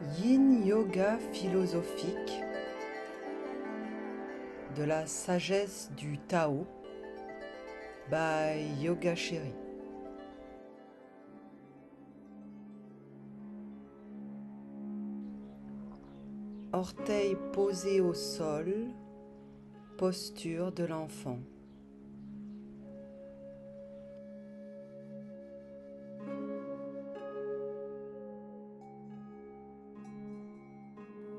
Yin Yoga philosophique de la sagesse du Tao by Yoga Chéri. Orteils posés au sol, posture de l'enfant.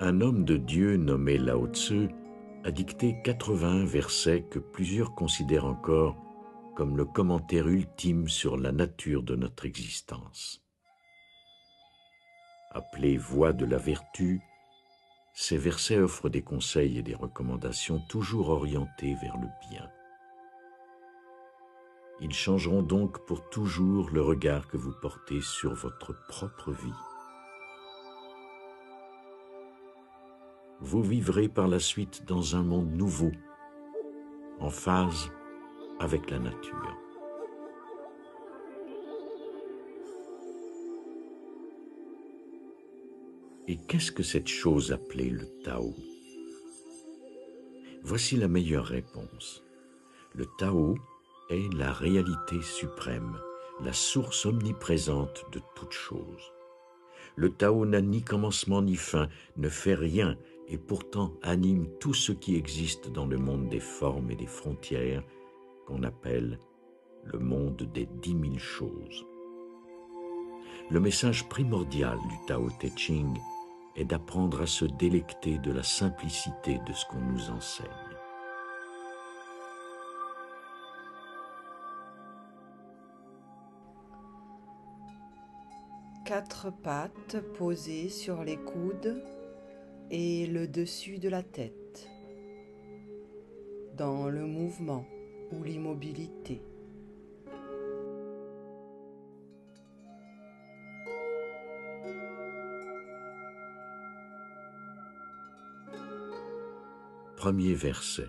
Un homme de Dieu nommé Lao Tzu a dicté 81 versets que plusieurs considèrent encore comme le commentaire ultime sur la nature de notre existence. Appelés voies de la vertu, ces versets offrent des conseils et des recommandations toujours orientés vers le bien. Ils changeront donc pour toujours le regard que vous portez sur votre propre vie. Vous vivrez par la suite dans un monde nouveau, en phase avec la nature. Et qu'est-ce que cette chose appelée le Tao? Voici la meilleure réponse. Le Tao est la réalité suprême, la source omniprésente de toute chose. Le Tao n'a ni commencement ni fin, ne fait rien et pourtant anime tout ce qui existe dans le monde des formes et des frontières qu'on appelle le monde des 10 000 choses. Le message primordial du Tao Te Ching est d'apprendre à se délecter de la simplicité de ce qu'on nous enseigne. Quatre pattes posées sur les coudes et le dessus de la tête, dans le mouvement ou l'immobilité. Premier verset.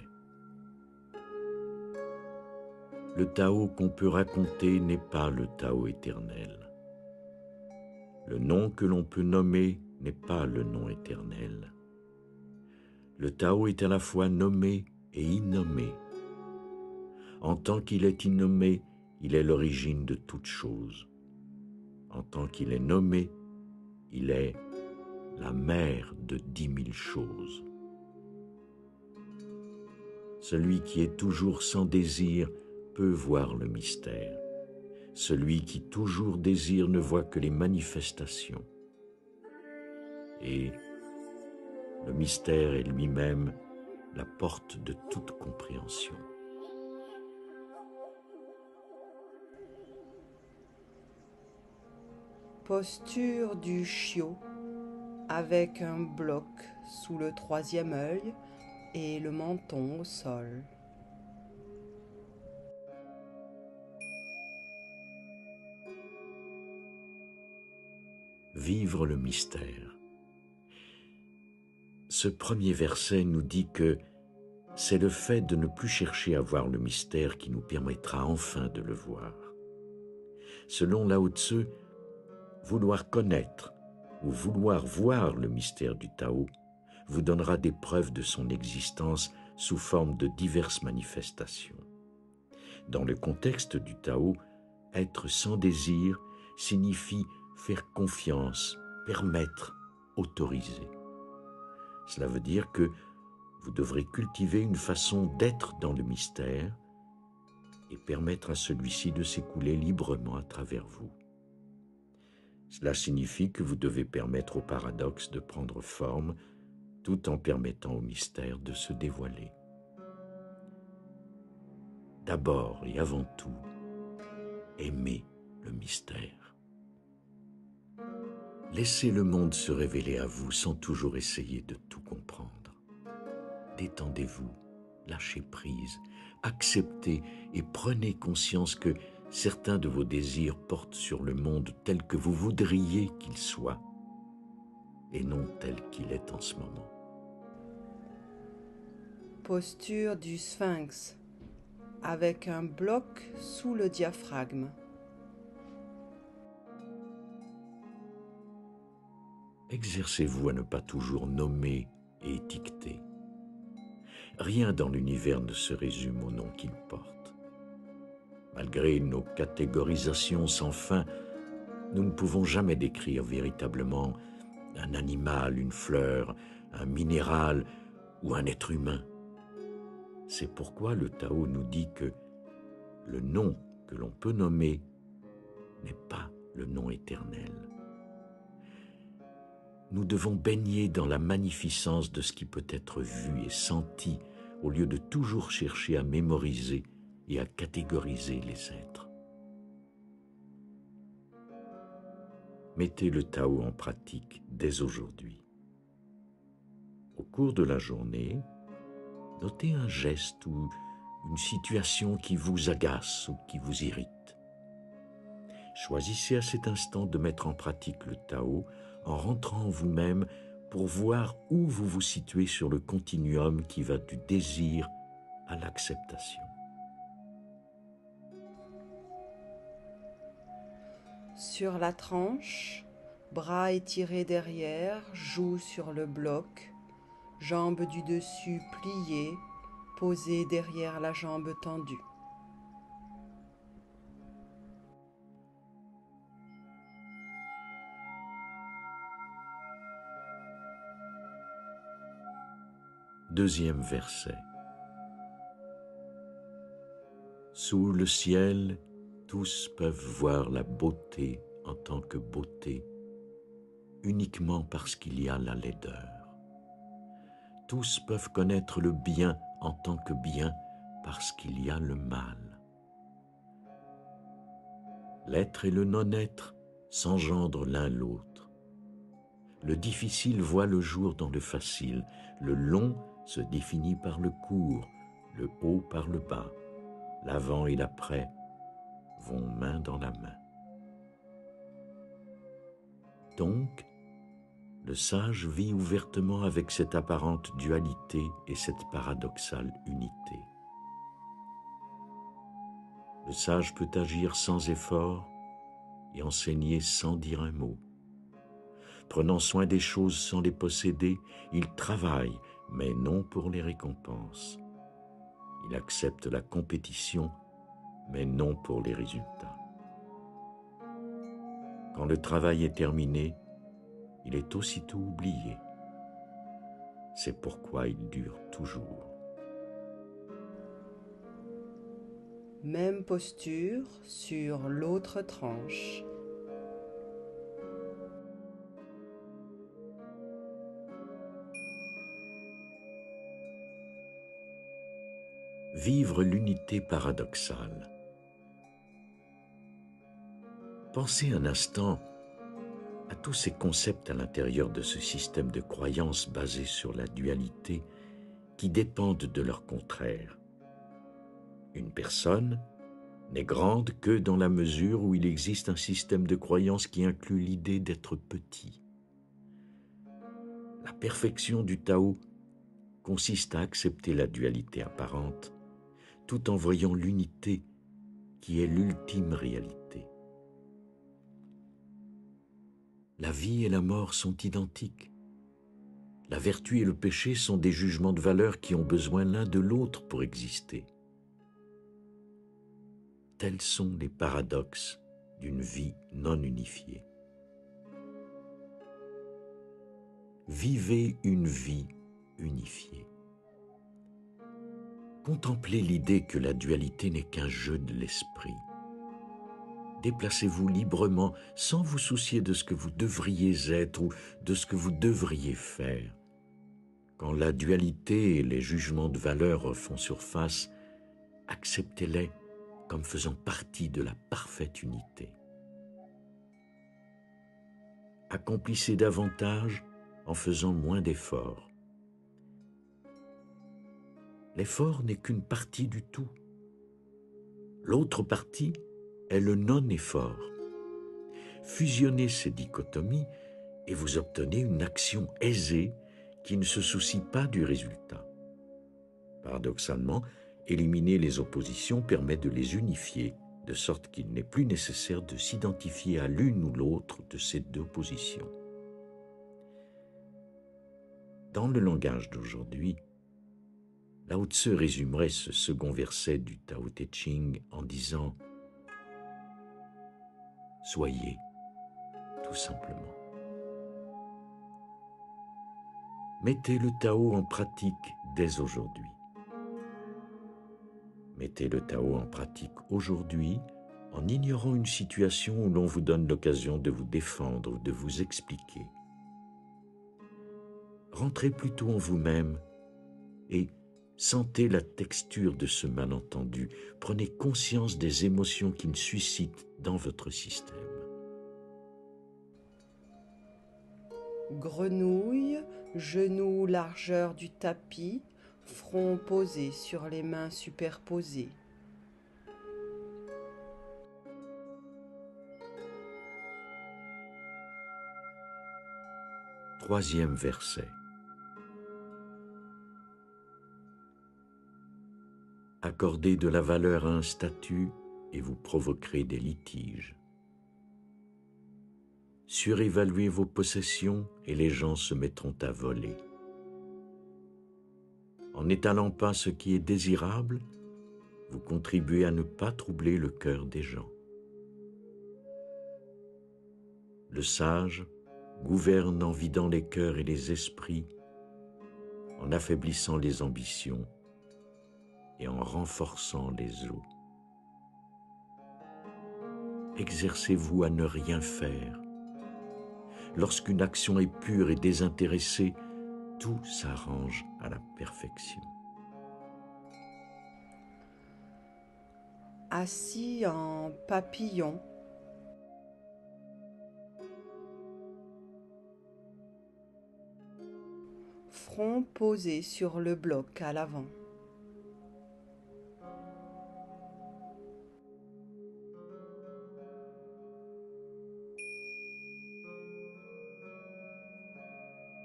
Le Tao qu'on peut raconter n'est pas le Tao éternel. Le nom que l'on peut nommer n'est pas le nom éternel. Le Tao est à la fois nommé et innommé. En tant qu'il est innommé, il est l'origine de toute chose. En tant qu'il est nommé, il est la mère de 10 000 choses. Celui qui est toujours sans désir peut voir le mystère. Celui qui toujours désire ne voit que les manifestations. Et le mystère est lui-même la porte de toute compréhension. Posture du chiot avec un bloc sous le troisième œil et le menton au sol. Vivre le mystère. Ce premier verset nous dit que c'est le fait de ne plus chercher à voir le mystère qui nous permettra enfin de le voir. Selon Lao Tzu, vouloir connaître ou vouloir voir le mystère du Tao vous donnera des preuves de son existence sous forme de diverses manifestations. Dans le contexte du Tao, être sans désir signifie faire confiance, permettre, autoriser. Cela veut dire que vous devrez cultiver une façon d'être dans le mystère et permettre à celui-ci de s'écouler librement à travers vous. Cela signifie que vous devez permettre au paradoxe de prendre forme tout en permettant au mystère de se dévoiler. D'abord et avant tout, aimez le mystère. Laissez le monde se révéler à vous sans toujours essayer de tout comprendre. Détendez-vous, lâchez prise, acceptez et prenez conscience que certains de vos désirs portent sur le monde tel que vous voudriez qu'il soit et non tel qu'il est en ce moment. Posture du sphinx avec un bloc sous le diaphragme. exercez-vous à ne pas toujours nommer et étiqueter. Rien dans l'univers ne se résume au nom qu'il porte. Malgré nos catégorisations sans fin, nous ne pouvons jamais décrire véritablement un animal, une fleur, un minéral ou un être humain. C'est pourquoi le Tao nous dit que le nom que l'on peut nommer n'est pas le nom éternel. Nous devons baigner dans la magnificence de ce qui peut être vu et senti au lieu de toujours chercher à mémoriser et à catégoriser les êtres. Mettez le Tao en pratique dès aujourd'hui. Au cours de la journée, notez un geste ou une situation qui vous agace ou qui vous irrite. Choisissez à cet instant de mettre en pratique le Tao en rentrant en vous-même pour voir où vous vous situez sur le continuum qui va du désir à l'acceptation. Sur la tranche, bras étirés derrière, joues sur le bloc, jambes du dessus pliées, posées derrière la jambe tendue. Deuxième verset. Sous le ciel, tous peuvent voir la beauté en tant que beauté, uniquement parce qu'il y a la laideur. Tous peuvent connaître le bien en tant que bien parce qu'il y a le mal. L'être et le non-être s'engendrent l'un l'autre. Le difficile voit le jour dans le facile, le long se définit par le court, le haut par le bas, l'avant et l'après vont main dans la main. Donc, le sage vit ouvertement avec cette apparente dualité et cette paradoxale unité. Le sage peut agir sans effort et enseigner sans dire un mot. Prenant soin des choses sans les posséder, il travaille, mais non pour les récompenses. Il accepte la compétition, mais non pour les résultats. Quand le travail est terminé, il est aussitôt oublié. C'est pourquoi il dure toujours. Même posture sur l'autre tranche. Vivre l'unité paradoxale. Pensez un instant à tous ces concepts à l'intérieur de ce système de croyances basé sur la dualité qui dépendent de leur contraire. Une personne n'est grande que dans la mesure où il existe un système de croyances qui inclut l'idée d'être petit. La perfection du Tao consiste à accepter la dualité apparente tout en voyant l'unité qui est l'ultime réalité. La vie et la mort sont identiques. La vertu et le péché sont des jugements de valeur qui ont besoin l'un de l'autre pour exister. Tels sont les paradoxes d'une vie non unifiée. Vivez une vie unifiée. Contemplez l'idée que la dualité n'est qu'un jeu de l'esprit. Déplacez-vous librement sans vous soucier de ce que vous devriez être ou de ce que vous devriez faire. Quand la dualité et les jugements de valeur font surface, acceptez-les comme faisant partie de la parfaite unité. Accomplissez davantage en faisant moins d'efforts. L'effort n'est qu'une partie du tout. L'autre partie est le non-effort. Fusionnez ces dichotomies et vous obtenez une action aisée qui ne se soucie pas du résultat. Paradoxalement, éliminer les oppositions permet de les unifier, de sorte qu'il n'est plus nécessaire de s'identifier à l'une ou l'autre de ces deux positions. Dans le langage d'aujourd'hui, Lao Tse résumerait ce second verset du Tao Te Ching en disant « Soyez, tout simplement ». Mettez le Tao en pratique dès aujourd'hui. Mettez le Tao en pratique aujourd'hui en ignorant une situation où l'on vous donne l'occasion de vous défendre ou de vous expliquer. Rentrez plutôt en vous-même et sentez la texture de ce malentendu. Prenez conscience des émotions qu'il suscite dans votre système. Grenouille, genoux largeur du tapis, front posé sur les mains superposées. Troisième verset. Accordez de la valeur à un statut et vous provoquerez des litiges. Surévaluez vos possessions et les gens se mettront à voler. En n'étalant pas ce qui est désirable, vous contribuez à ne pas troubler le cœur des gens. Le sage gouverne en vidant les cœurs et les esprits, en affaiblissant les ambitions et en renforçant les os. Exercez-vous à ne rien faire. Lorsqu'une action est pure et désintéressée, tout s'arrange à la perfection. Assis en papillon, front posé sur le bloc à l'avant.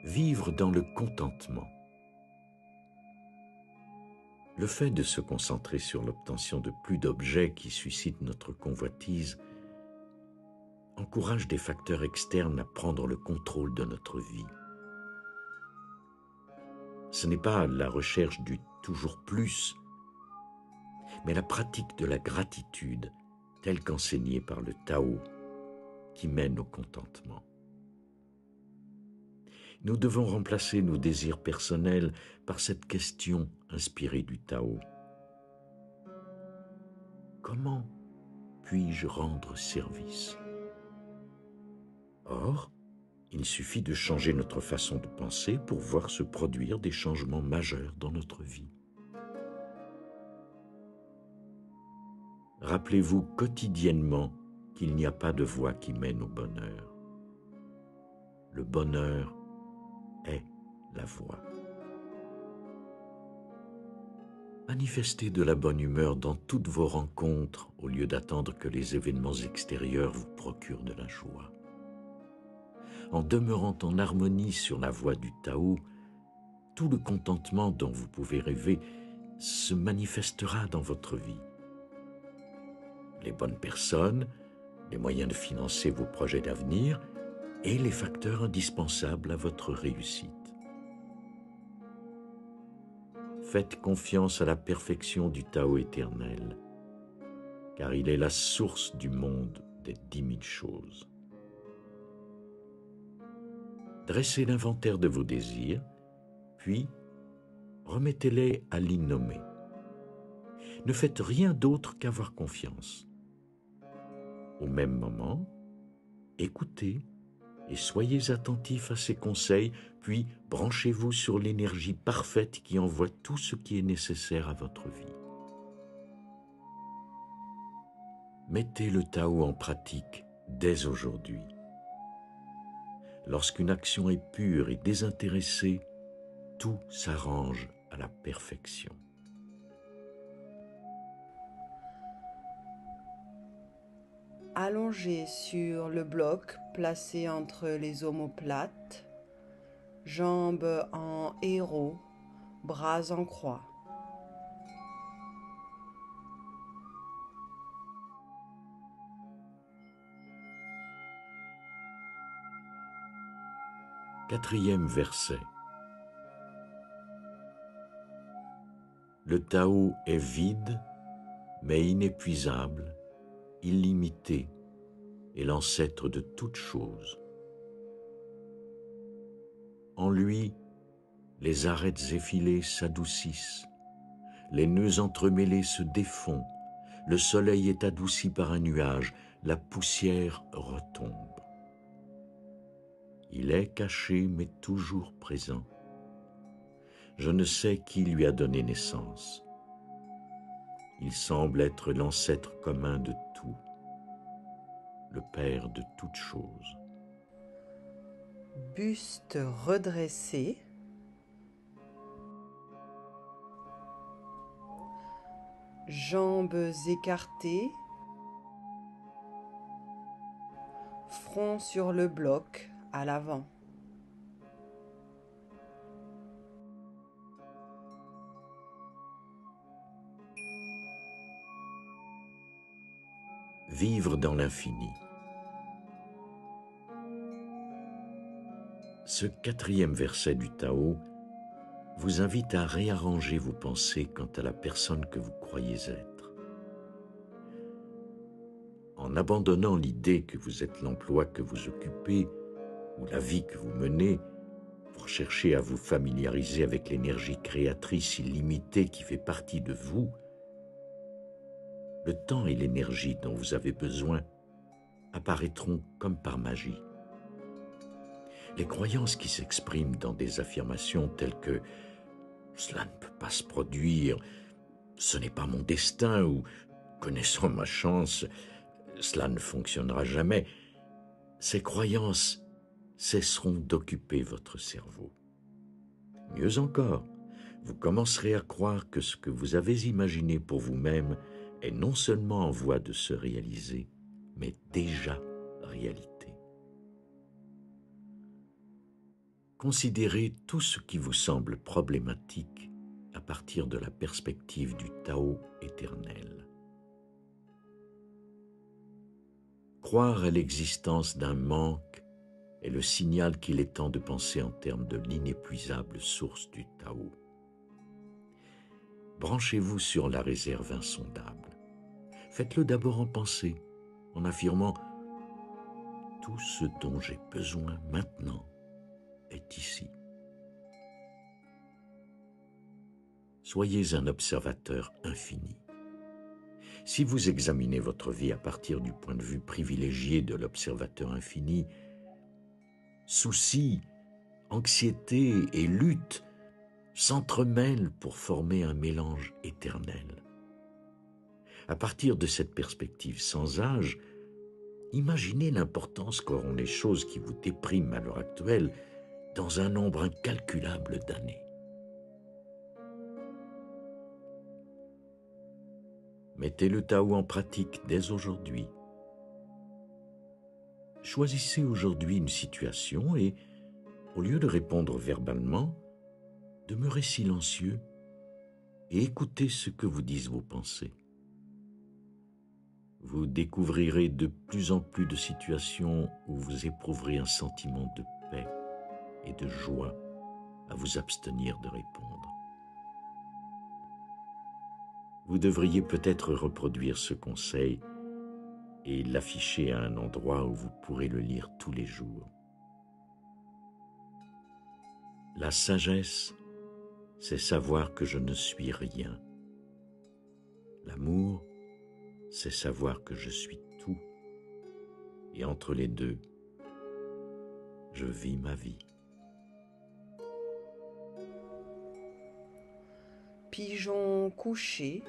Vivre dans le contentement. Le fait de se concentrer sur l'obtention de plus d'objets qui suscitent notre convoitise encourage des facteurs externes à prendre le contrôle de notre vie. Ce n'est pas la recherche du toujours plus, mais la pratique de la gratitude, telle qu'enseignée par le Tao, qui mène au contentement. Nous devons remplacer nos désirs personnels par cette question inspirée du Tao. Comment puis-je rendre service? Or, il suffit de changer notre façon de penser pour voir se produire des changements majeurs dans notre vie. Rappelez-vous quotidiennement qu'il n'y a pas de voie qui mène au bonheur. Le bonheur est la voie. Manifestez de la bonne humeur dans toutes vos rencontres au lieu d'attendre que les événements extérieurs vous procurent de la joie. En demeurant en harmonie sur la voie du Tao, tout le contentement dont vous pouvez rêver se manifestera dans votre vie. Les bonnes personnes, les moyens de financer vos projets d'avenir et les facteurs indispensables à votre réussite. Faites confiance à la perfection du Tao éternel, car il est la source du monde des 10 000 choses. Dressez l'inventaire de vos désirs, puis remettez-les à l'innommé. Ne faites rien d'autre qu'avoir confiance. Au même moment, écoutez et soyez attentifs à ses conseils, puis branchez-vous sur l'énergie parfaite qui envoie tout ce qui est nécessaire à votre vie. Mettez le Tao en pratique dès aujourd'hui. Lorsqu'une action est pure et désintéressée, tout s'arrange à la perfection. Allongé sur le bloc placé entre les omoplates, jambes en héros, bras en croix. Quatrième verset. Le Tao est vide, mais inépuisable, illimité, et l'ancêtre de toute chose. En lui, les arêtes effilées s'adoucissent, les nœuds entremêlés se défont, le soleil est adouci par un nuage, la poussière retombe. Il est caché mais toujours présent. Je ne sais qui lui a donné naissance. Il semble être l'ancêtre commun de tout, le père de toutes choses. Buste redressé, jambes écartées, front sur le bloc à l'avant. Vivre dans l'infini. Ce 4e verset du Tao vous invite à réarranger vos pensées quant à la personne que vous croyez être. En abandonnant l'idée que vous êtes l'emploi que vous occupez ou la vie que vous menez, pour chercher à vous familiariser avec l'énergie créatrice illimitée qui fait partie de vous, le temps et l'énergie dont vous avez besoin apparaîtront comme par magie. Les croyances qui s'expriment dans des affirmations telles que « cela ne peut pas se produire »,« ce n'est pas mon destin » ou « connaissant ma chance, cela ne fonctionnera jamais », ces croyances cesseront d'occuper votre cerveau. Mieux encore, vous commencerez à croire que ce que vous avez imaginé pour vous-même est non seulement en voie de se réaliser, mais déjà réalité. Considérez tout ce qui vous semble problématique à partir de la perspective du Tao éternel. Croire à l'existence d'un manque est le signal qu'il est temps de penser en termes de l'inépuisable source du Tao. Branchez-vous sur la réserve insondable. Faites-le d'abord en pensée, en affirmant « tout ce dont j'ai besoin maintenant est ici ». Soyez un observateur infini. Si vous examinez votre vie à partir du point de vue privilégié de l'observateur infini, soucis, anxiété et lutte s'entremêlent pour former un mélange éternel. À partir de cette perspective sans âge, imaginez l'importance qu'auront les choses qui vous dépriment à l'heure actuelle dans un nombre incalculable d'années. Mettez le Tao en pratique dès aujourd'hui. Choisissez aujourd'hui une situation et, au lieu de répondre verbalement, demeurez silencieux et écoutez ce que vous disent vos pensées. Vous découvrirez de plus en plus de situations où vous éprouverez un sentiment de paix et de joie à vous abstenir de répondre. Vous devriez peut-être reproduire ce conseil et l'afficher à un endroit où vous pourrez le lire tous les jours. La sagesse, c'est savoir que je ne suis rien. L'amour, c'est savoir que je suis tout. Et entre les deux, je vis ma vie. Pigeon couché,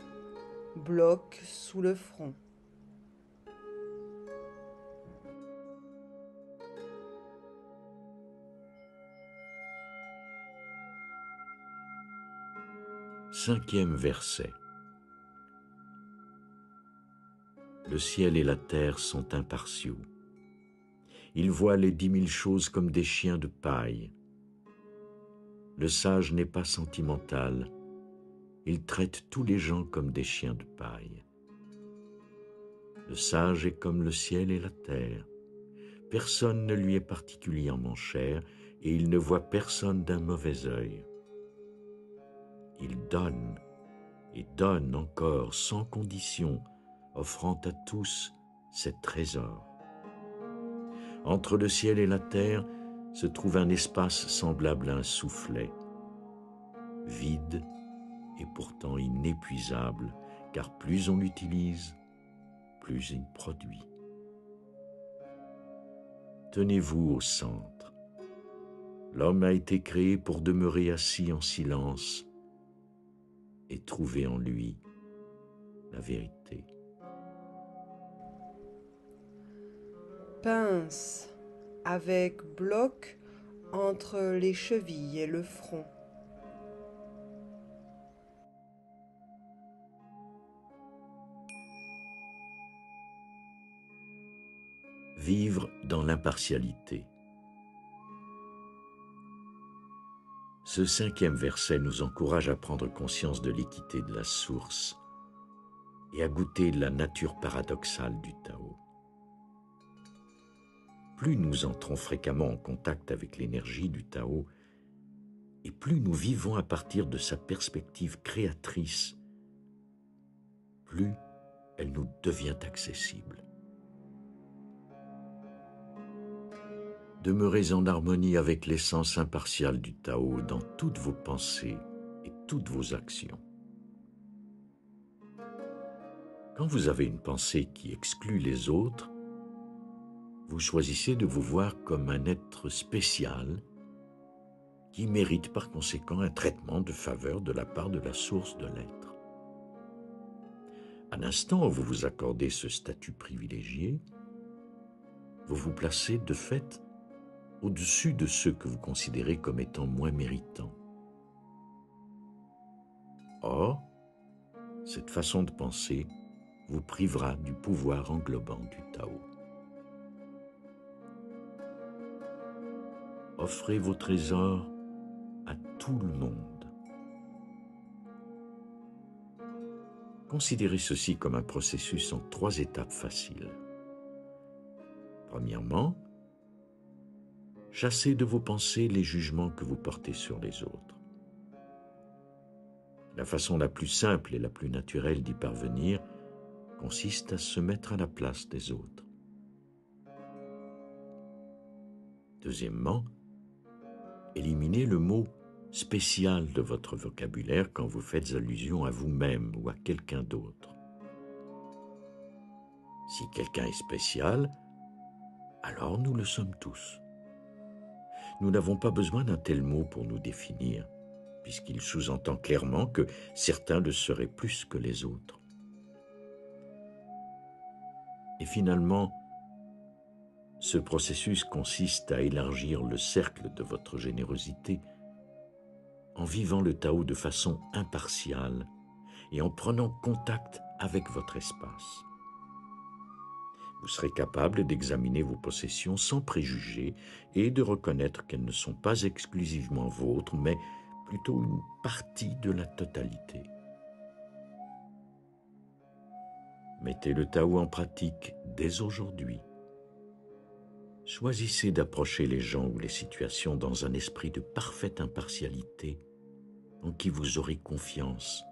bloc sous le front. Cinquième verset. Le ciel et la terre sont impartiaux. Ils voient les 10 000 choses comme des chiens de paille. Le sage n'est pas sentimental. Il traite tous les gens comme des chiens de paille. Le sage est comme le ciel et la terre. Personne ne lui est particulièrement cher et il ne voit personne d'un mauvais œil. Il donne et donne encore sans condition, offrant à tous ses trésors. Entre le ciel et la terre se trouve un espace semblable à un soufflet, vide et pourtant inépuisable, car plus on l'utilise, plus il produit. Tenez-vous au centre. L'homme a été créé pour demeurer assis en silence et trouver en lui la vérité. Pince avec bloc entre les chevilles et le front. Vivre dans l'impartialité. Ce 5e verset nous encourage à prendre conscience de l'équité de la source et à goûter la nature paradoxale du Tao. Plus nous entrons fréquemment en contact avec l'énergie du Tao, et plus nous vivons à partir de sa perspective créatrice, plus elle nous devient accessible. Demeurez en harmonie avec l'essence impartiale du Tao dans toutes vos pensées et toutes vos actions. Quand vous avez une pensée qui exclut les autres, vous choisissez de vous voir comme un être spécial qui mérite par conséquent un traitement de faveur de la part de la source de l'être. À l'instant où vous vous accordez ce statut privilégié, vous vous placez de fait au-dessus de ceux que vous considérez comme étant moins méritants. Or, cette façon de penser vous privera du pouvoir englobant du Tao. Offrez vos trésors à tout le monde. Considérez ceci comme un processus en 3 étapes faciles. Premièrement, chassez de vos pensées les jugements que vous portez sur les autres. La façon la plus simple et la plus naturelle d'y parvenir consiste à se mettre à la place des autres. Deuxièmement, éliminez le mot spécial de votre vocabulaire quand vous faites allusion à vous-même ou à quelqu'un d'autre. Si quelqu'un est spécial, alors nous le sommes tous. Nous n'avons pas besoin d'un tel mot pour nous définir, puisqu'il sous-entend clairement que certains le seraient plus que les autres. Et finalement, ce processus consiste à élargir le cercle de votre générosité en vivant le Tao de façon impartiale et en prenant contact avec votre espace. Vous serez capable d'examiner vos possessions sans préjugés et de reconnaître qu'elles ne sont pas exclusivement vôtres, mais plutôt une partie de la totalité. Mettez le Tao en pratique dès aujourd'hui. Choisissez d'approcher les gens ou les situations dans un esprit de parfaite impartialité en qui vous aurez confiance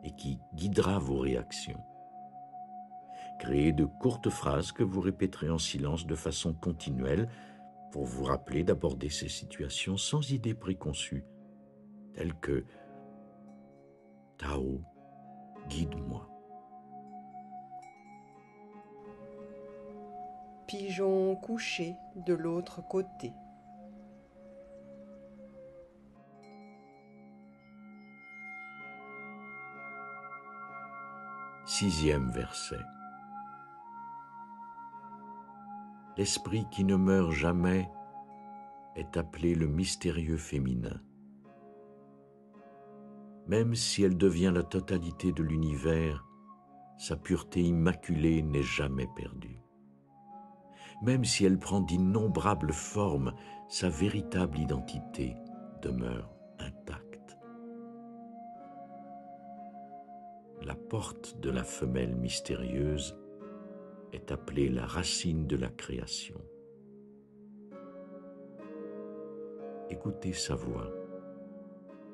et qui guidera vos réactions. Créez de courtes phrases que vous répéterez en silence de façon continuelle pour vous rappeler d'aborder ces situations sans idée préconçue, telles que « Tao, guide-moi ». Pigeon couché de l'autre côté. Sixième verset. L'esprit qui ne meurt jamais est appelé le mystérieux féminin. Même si elle devient la totalité de l'univers, sa pureté immaculée n'est jamais perdue. Même si elle prend d'innombrables formes, sa véritable identité demeure intacte. La porte de la femelle mystérieuse est appelée la racine de la création. Écoutez sa voix,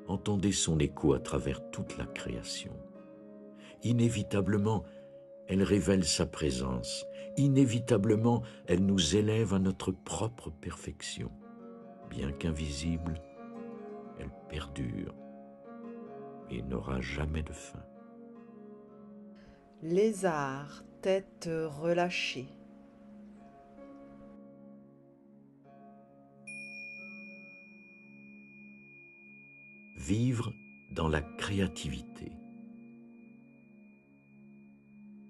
entendez son écho à travers toute la création. inévitablement, elle révèle sa présence. Inévitablement, elle nous élève à notre propre perfection. Bien qu'invisible, elle perdure et n'aura jamais de fin. Lézard, tête relâchée. Vivre dans la créativité.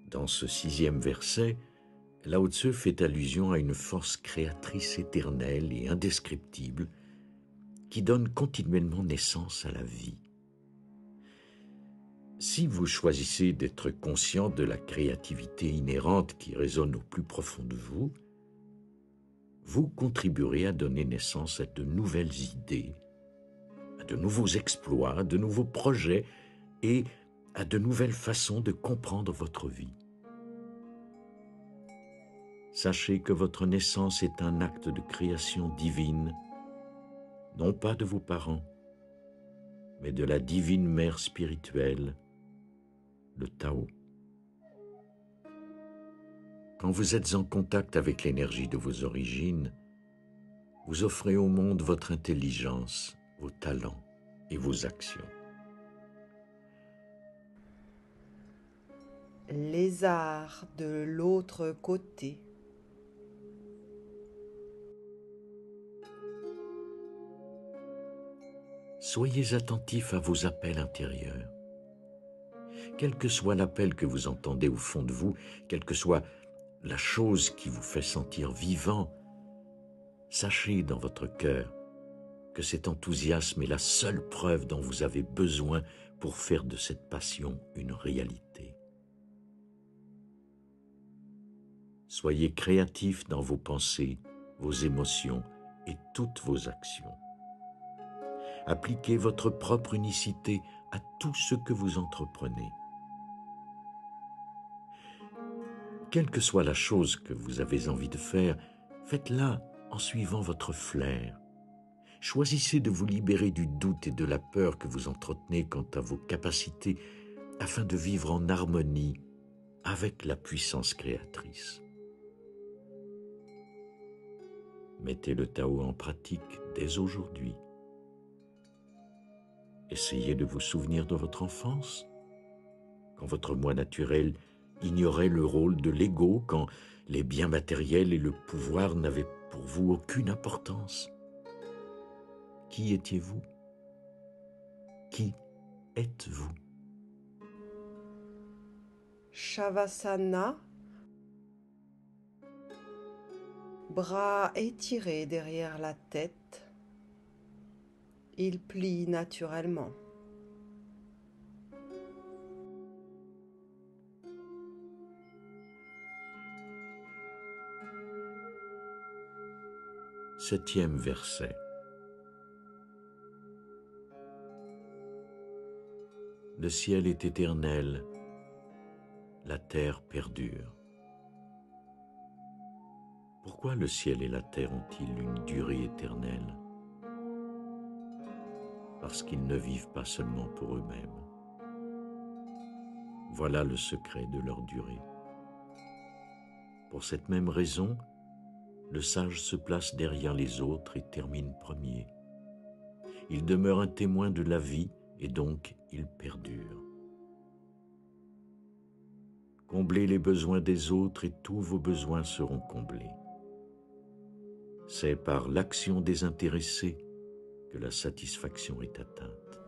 Dans ce 6e verset, Lao Tse fait allusion à une force créatrice éternelle et indescriptible qui donne continuellement naissance à la vie. Si vous choisissez d'être conscient de la créativité inhérente qui résonne au plus profond de vous, vous contribuerez à donner naissance à de nouvelles idées, à de nouveaux exploits, à de nouveaux projets et à de nouvelles façons de comprendre votre vie. Sachez que votre naissance est un acte de création divine, non pas de vos parents, mais de la divine mère spirituelle, le Tao. Quand vous êtes en contact avec l'énergie de vos origines, vous offrez au monde votre intelligence, vos talents et vos actions. Lézard de l'autre côté. Soyez attentifs à vos appels intérieurs. Quel que soit l'appel que vous entendez au fond de vous, quelle que soit la chose qui vous fait sentir vivant, sachez dans votre cœur que cet enthousiasme est la seule preuve dont vous avez besoin pour faire de cette passion une réalité. Soyez créatifs dans vos pensées, vos émotions et toutes vos actions. Appliquez votre propre unicité à tout ce que vous entreprenez. Quelle que soit la chose que vous avez envie de faire, faites-la en suivant votre flair. Choisissez de vous libérer du doute et de la peur que vous entretenez quant à vos capacités afin de vivre en harmonie avec la puissance créatrice. Mettez le Tao en pratique dès aujourd'hui. Essayez de vous souvenir de votre enfance, quand votre moi naturel ignorait le rôle de l'ego, quand les biens matériels et le pouvoir n'avaient pour vous aucune importance. Qui étiez-vous? Qui êtes-vous? Shavasana. Bras étirés derrière la tête. Il plie naturellement. Septième verset. Le ciel est éternel, la terre perdure. Pourquoi le ciel et la terre ont-ils une durée éternelle? Parce qu'ils ne vivent pas seulement pour eux-mêmes. Voilà le secret de leur durée. Pour cette même raison, le sage se place derrière les autres et termine premier. Il demeure un témoin de la vie et donc il perdure. Comblez les besoins des autres et tous vos besoins seront comblés. C'est par l'action désintéressée que la satisfaction est atteinte.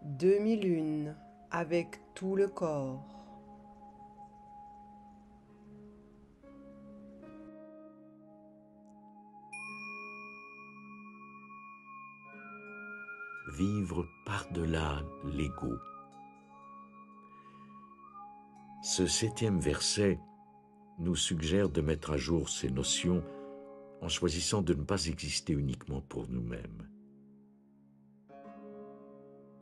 Demi-lune avec tout le corps. Vivre par-delà l'ego. Ce 7e verset nous suggère de mettre à jour ces notions en choisissant de ne pas exister uniquement pour nous-mêmes.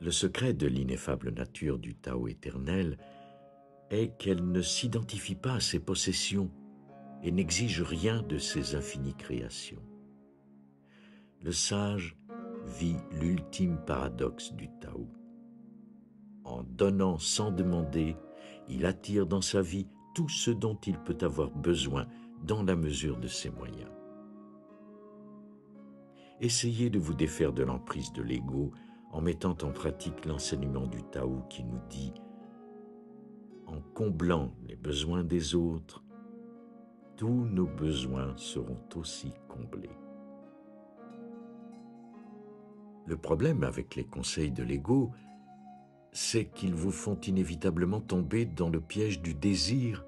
Le secret de l'ineffable nature du Tao éternel est qu'elle ne s'identifie pas à ses possessions et n'exige rien de ses infinies créations. Le sage vit l'ultime paradoxe du Tao. En donnant sans demander, il attire dans sa vie tout ce dont il peut avoir besoin dans la mesure de ses moyens. Essayez de vous défaire de l'emprise de l'ego en mettant en pratique l'enseignement du Tao qui nous dit « En comblant les besoins des autres, tous nos besoins seront aussi comblés. » Le problème avec les conseils de l'ego, c'est qu'ils vous font inévitablement tomber dans le piège du désir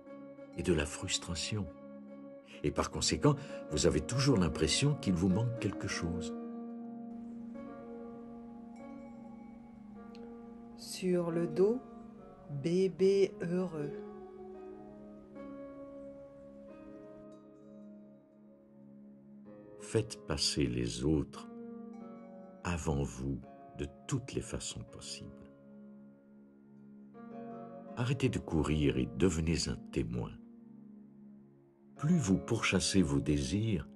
et de la frustration. Et par conséquent, vous avez toujours l'impression qu'il vous manque quelque chose. Sur le dos, bébé heureux. Faites passer les autres avant vous de toutes les façons possibles. Arrêtez de courir et devenez un témoin. Plus vous pourchassez vos désirs,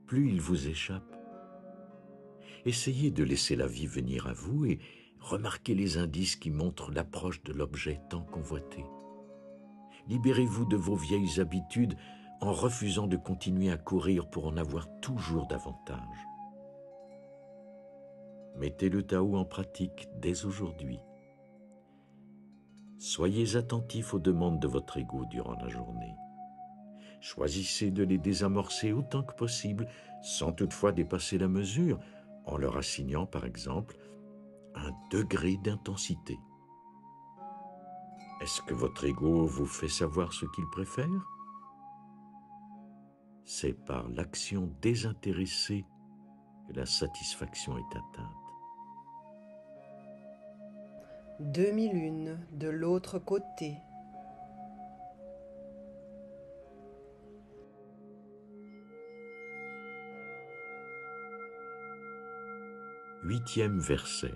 plus ils vous échappent. Essayez de laisser la vie venir à vous et remarquez les indices qui montrent l'approche de l'objet tant convoité. Libérez-vous de vos vieilles habitudes en refusant de continuer à courir pour en avoir toujours davantage. Mettez le Tao en pratique dès aujourd'hui. Soyez attentif aux demandes de votre ego durant la journée. Choisissez de les désamorcer autant que possible, sans toutefois dépasser la mesure, en leur assignant par exemple un degré d'intensité. Est-ce que votre ego vous fait savoir ce qu'il préfère? C'est par l'action désintéressée que la satisfaction est atteinte. Demi-lune de l'autre côté. Huitième verset.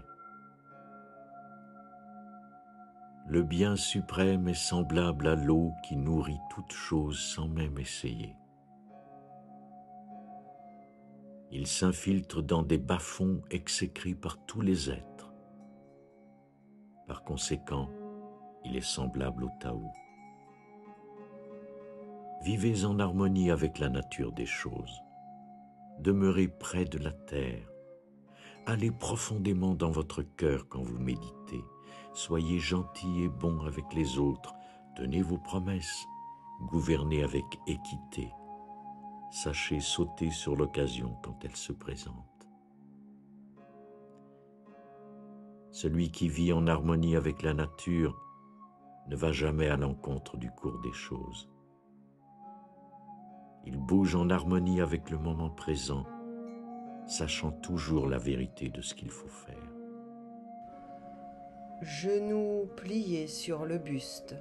Le bien suprême est semblable à l'eau qui nourrit toute chose sans même essayer. Il s'infiltre dans des bas-fonds exécrés par tous les êtres. Par conséquent, il est semblable au Tao. Vivez en harmonie avec la nature des choses. Demeurez près de la terre. Allez profondément dans votre cœur quand vous méditez. Soyez gentil et bon avec les autres. Tenez vos promesses. Gouvernez avec équité. Sachez sauter sur l'occasion quand elle se présente. Celui qui vit en harmonie avec la nature ne va jamais à l'encontre du cours des choses. Il bouge en harmonie avec le moment présent, sachant toujours la vérité de ce qu'il faut faire. Genoux pliés sur le buste.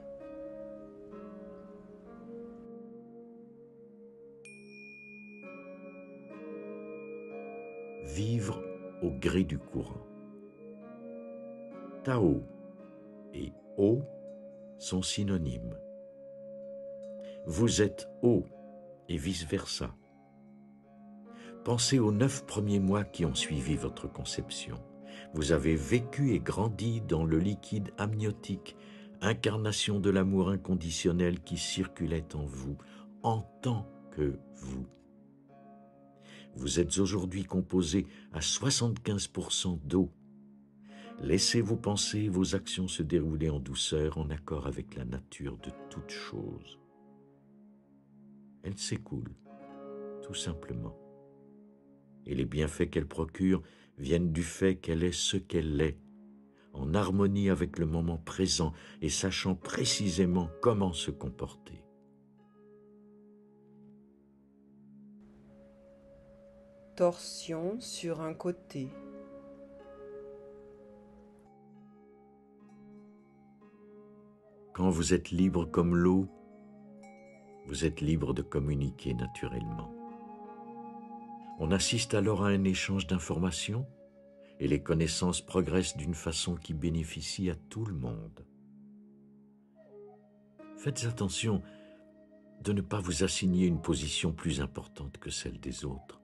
Vivre au gré du courant. Tao et eau sont synonymes. Vous êtes eau et vice-versa. Pensez aux 9 premiers mois qui ont suivi votre conception. Vous avez vécu et grandi dans le liquide amniotique, incarnation de l'amour inconditionnel qui circulait en vous, en tant que vous. Vous êtes aujourd'hui composé à 75% d'eau. Laissez vos pensées et vos actions se dérouler en douceur, en accord avec la nature de toute chose. Elle s'écoule, tout simplement. Et les bienfaits qu'elle procure viennent du fait qu'elle est ce qu'elle est, en harmonie avec le moment présent et sachant précisément comment se comporter. Torsion sur un côté. Quand vous êtes libre comme l'eau, vous êtes libre de communiquer naturellement. On assiste alors à un échange d'informations et les connaissances progressent d'une façon qui bénéficie à tout le monde. Faites attention de ne pas vous assigner une position plus importante que celle des autres.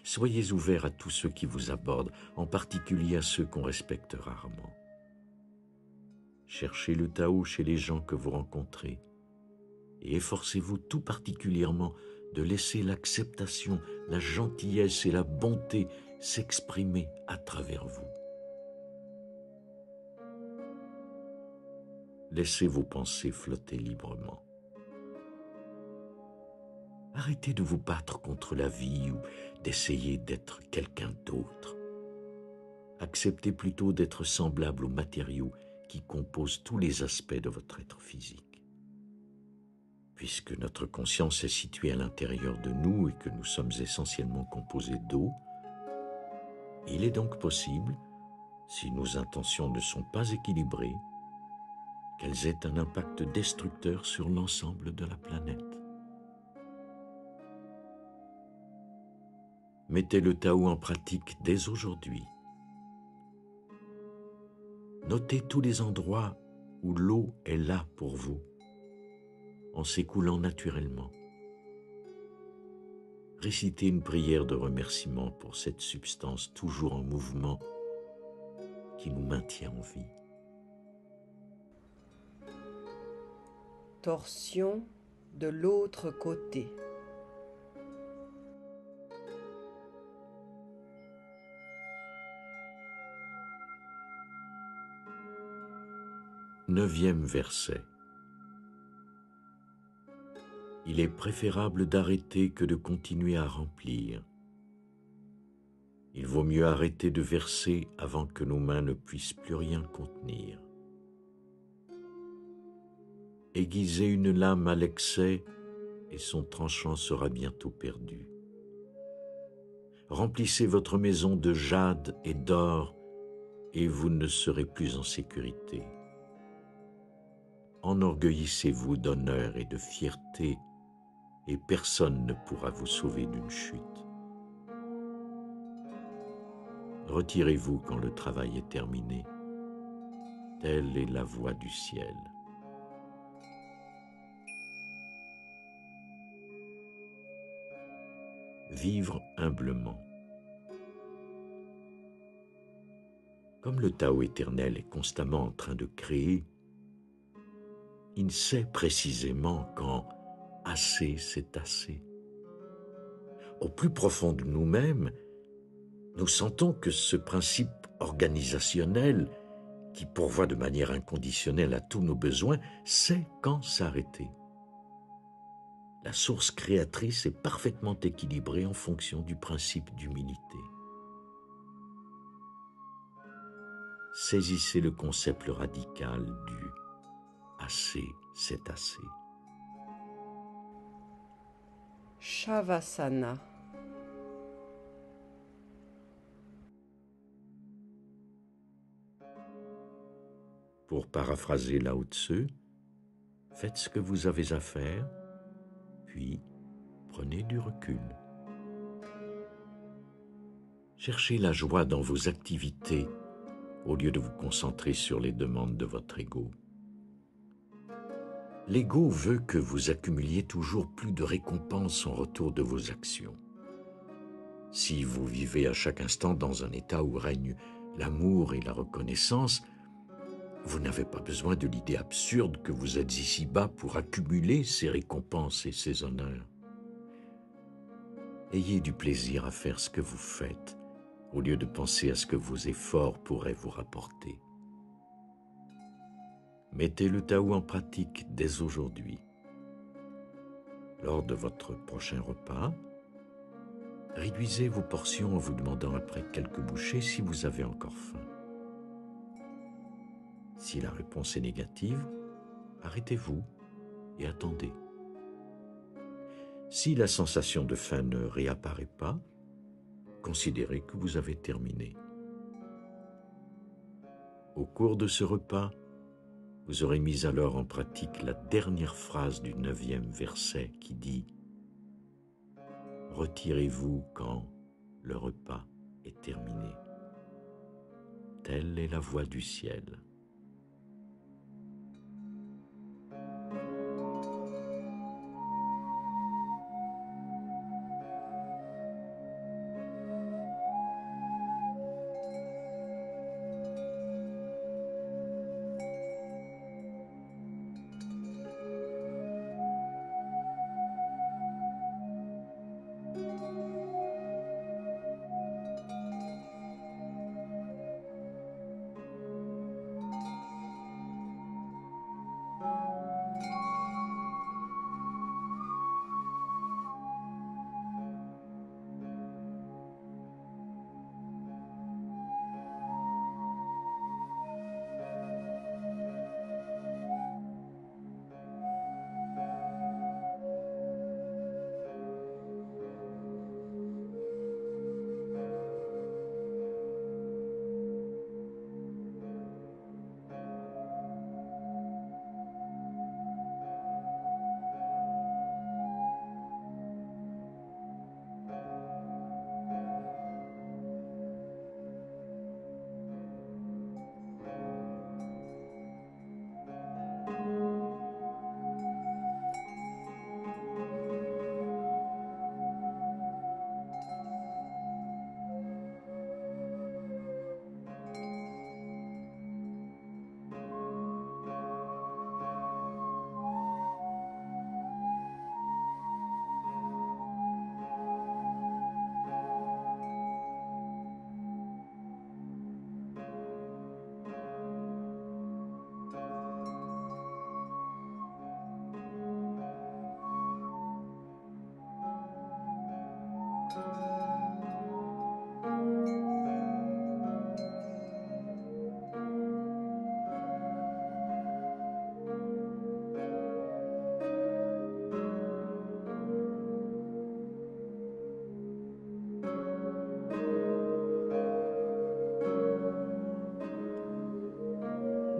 Soyez ouverts à tous ceux qui vous abordent, en particulier à ceux qu'on respecte rarement. Cherchez le Tao chez les gens que vous rencontrez et efforcez-vous tout particulièrement de laisser l'acceptation, la gentillesse et la bonté s'exprimer à travers vous. Laissez vos pensées flotter librement. Arrêtez de vous battre contre la vie ou d'essayer d'être quelqu'un d'autre. Acceptez plutôt d'être semblable aux matériaux qui composent tous les aspects de votre être physique. Puisque notre conscience est située à l'intérieur de nous et que nous sommes essentiellement composés d'eau, il est donc possible, si nos intentions ne sont pas équilibrées, qu'elles aient un impact destructeur sur l'ensemble de la planète. Mettez le Tao en pratique dès aujourd'hui. Notez tous les endroits où l'eau est là pour vous, en s'écoulant naturellement. Récitez une prière de remerciement pour cette substance toujours en mouvement qui nous maintient en vie. Torsion de l'autre côté. Neuvième verset. Il est préférable d'arrêter que de continuer à remplir. Il vaut mieux arrêter de verser avant que nos mains ne puissent plus rien contenir. Aiguisez une lame à l'excès et son tranchant sera bientôt perdu. Remplissez votre maison de jade et d'or et vous ne serez plus en sécurité. Enorgueillissez-vous d'honneur et de fierté et personne ne pourra vous sauver d'une chute. Retirez-vous quand le travail est terminé. Telle est la voie du ciel. Vivre humblement. Comme le Tao éternel est constamment en train de créer, il sait précisément quand assez c'est assez. Au plus profond de nous-mêmes, nous sentons que ce principe organisationnel qui pourvoit de manière inconditionnelle à tous nos besoins sait quand s'arrêter. La source créatrice est parfaitement équilibrée en fonction du principe d'humilité. Saisissez le concept radical du « assez, c'est assez ». Shavasana. Pour paraphraser Lao Tzu, faites ce que vous avez à faire, puis prenez du recul. Cherchez la joie dans vos activités au lieu de vous concentrer sur les demandes de votre ego. L'ego veut que vous accumuliez toujours plus de récompenses en retour de vos actions. Si vous vivez à chaque instant dans un état où règne l'amour et la reconnaissance, vous n'avez pas besoin de l'idée absurde que vous êtes ici-bas pour accumuler ces récompenses et ces honneurs. Ayez du plaisir à faire ce que vous faites, au lieu de penser à ce que vos efforts pourraient vous rapporter. Mettez le Tao en pratique dès aujourd'hui. Lors de votre prochain repas, réduisez vos portions en vous demandant après quelques bouchées si vous avez encore faim. Si la réponse est négative, arrêtez-vous et attendez. Si la sensation de faim ne réapparaît pas, considérez que vous avez terminé. Au cours de ce repas, vous aurez mis alors en pratique la dernière phrase du 9e verset qui dit « Retirez-vous quand le repas est terminé. Telle est la voie du ciel. »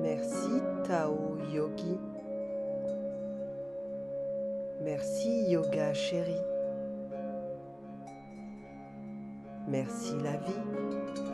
Merci Tao Yogi. Merci Yoga Chéri. Merci la vie.